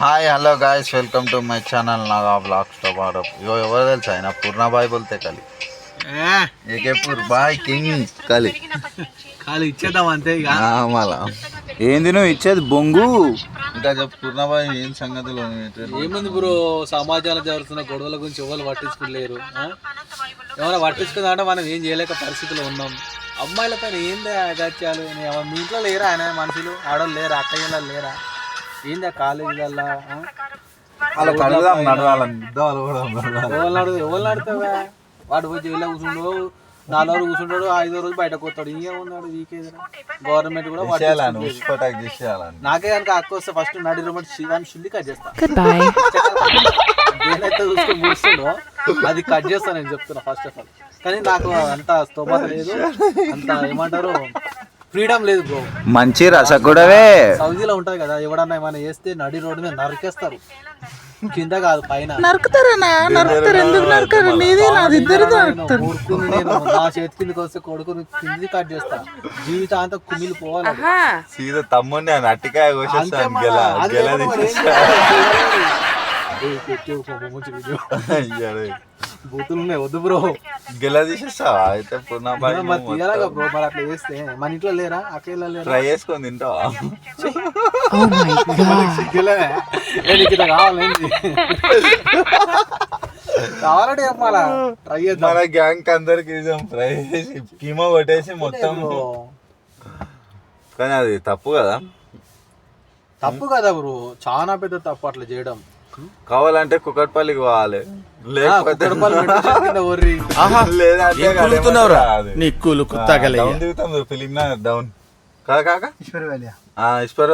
Hi hello guys welcome to my channel Naga blogs తో పాటు ఎవరు తెలుసు ఆయన పూర్ణాబాయ్ బోల్తే కలి ఏకేపూర్ బాయ్ కింగ్ కలి ఖాళీ ఇచ్చేద్దాం అంతే ఇక మళ్ళా ఏంది నువ్వు ఇచ్చేది బొంగు ఇంకా చెప్పు పూర్ణాబాయ్ ఏం సంగతులు ఏముంది బ్రో సమాజంలో జరుగుతున్న గొడవల గురించి ఎవరు పట్టించుకోలేరు ఏమైనా పట్టించుకుందా అంటే మనం ఏం చేయలేక పరిస్థితిలో ఉన్నాం. అమ్మాయిల పైన ఏంది అగత్యాలు మీ ఇంట్లో లేరా ఆయన మనుషులు ఆడవాళ్ళు లేరా అక్కయ్యలో లేరా ఏంది ఆ కాలేజీలల్లా ఎవరు ఆడుతావా వాడు పోయి జైల్లో కూర్చుండో 4 రోజులు కూర్చుంటాడు 5వ రోజు బయటకు వస్తాడు ఇంకేమున్నాడు వీకేదా గవర్నమెంట్ కూడా నాకే కనుక అక్క వస్తే ఫస్ట్ నడి రోడ్ శివాన్ని శుల్లి కట్ చేస్తా ఏదైతే చూసుకొని మూస్తుండో అది కట్ చేస్తాను నేను చెప్తున్నా ఫస్ట్ ఆఫ్ ఆల్. కానీ నాకు అంత స్తోమత లేదు అంత ఏమంటారు ఫ్రీడమ్ లేదు బ్రో. మంచి రసగుడవే సౌదీలో ఉంటది కదా ఎవడన్నా ఏమైనా చేస్తే నడి రోడ్డు మీద నరికేస్తారు కింద కాదు పైన నరుకుతారు ఎందుకు నరకరు నీది నాది ఇద్దరిది నరుకుతారు. ఊరుకుని నేను నా చేతి కిందకి వస్తే కొడుకుని కింది కట్ చేస్తా జీవితాంతం కుమిలి పోవాలి సీదా తమ్ముడిని అట్టికాయ బూతులు ఉన్నాయి వద్దు బ్రో గెల తీసేస్తావా అయితే పూర్ణాబాయ్ తీయాలగా బ్రో మరి అట్లా చేస్తే మన ఇంట్లో లేరా అక్కడ లేరా ట్రై చేసుకొని తింటావా కావాలంటే చెప్పాలా ట్రై చేద్దాం మన గ్యాంగ్ అందరికి ఫ్రై చేసి కీమో కొట్టేసి మొత్తం. కానీ అది తప్పు కదా బ్రో చాలా పెద్ద తప్పు అట్లా చేయడం. కావాలంటే కుకట్పల్లికి పోవాలి ఫిలిం డౌన్ ఈశ్వర్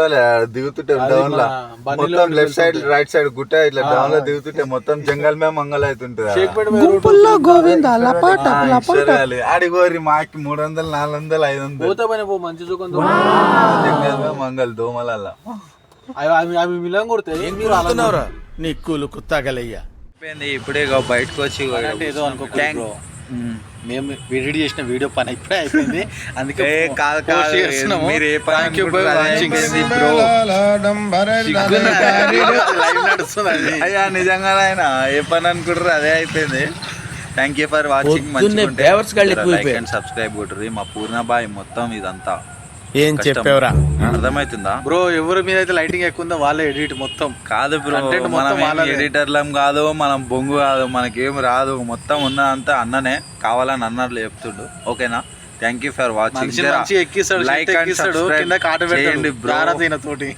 దిగుతుంటే డౌన్ లో మొత్తం లెఫ్ట్ సైడ్ రైట్ సైడ్ గుట్ట ఇట్లా డౌన్ లో దిగుతుంటే మొత్తం జంగల్ మే మంగళ అవుతుంటది. ఆడిగోరి మాకి 300 400 500 జంగల్ మే మంగళ దోమలల్లా అవి మిలం కొడితే నీకులు కుత్తాగలయ్యా ఇప్పుడే బయటకు వచ్చి ఏదో అనుకో మేము ఎడిట్ చేసిన వీడియో పని ఇప్పుడే అయిపోయింది అందుకే అయ్యా నిజంగా ఆయన ఏ పని అనుకుంటారు అదే అయిపోయింది. Thank you for watching. Like and subscribe కొట్టుర్రి. మా పూర్ణాబాయ్ మొత్తం ఇదంతా ఏం చెప్పేవరా అర్థమవుతుందా బ్రో? ఎవరి మీద అయితే లైటింగ్ ఎక్కువ ఉందో వాళ్ళే ఎడిట్ మొత్తం. కాదు బ్రో మనం ఎడిటర్లం కాదు మనం బొంగు కాదు మనకేం రాదు మొత్తం ఉన్నదంతా అన్ననే కావాలని అన్నట్లు చెప్తుండు. ఓకేనా? Thank you for watching. ఎక్కిస్తాడు లైక్ అండ్ సబ్స్క్రైబ్ చేయండి బ్రో తోటి.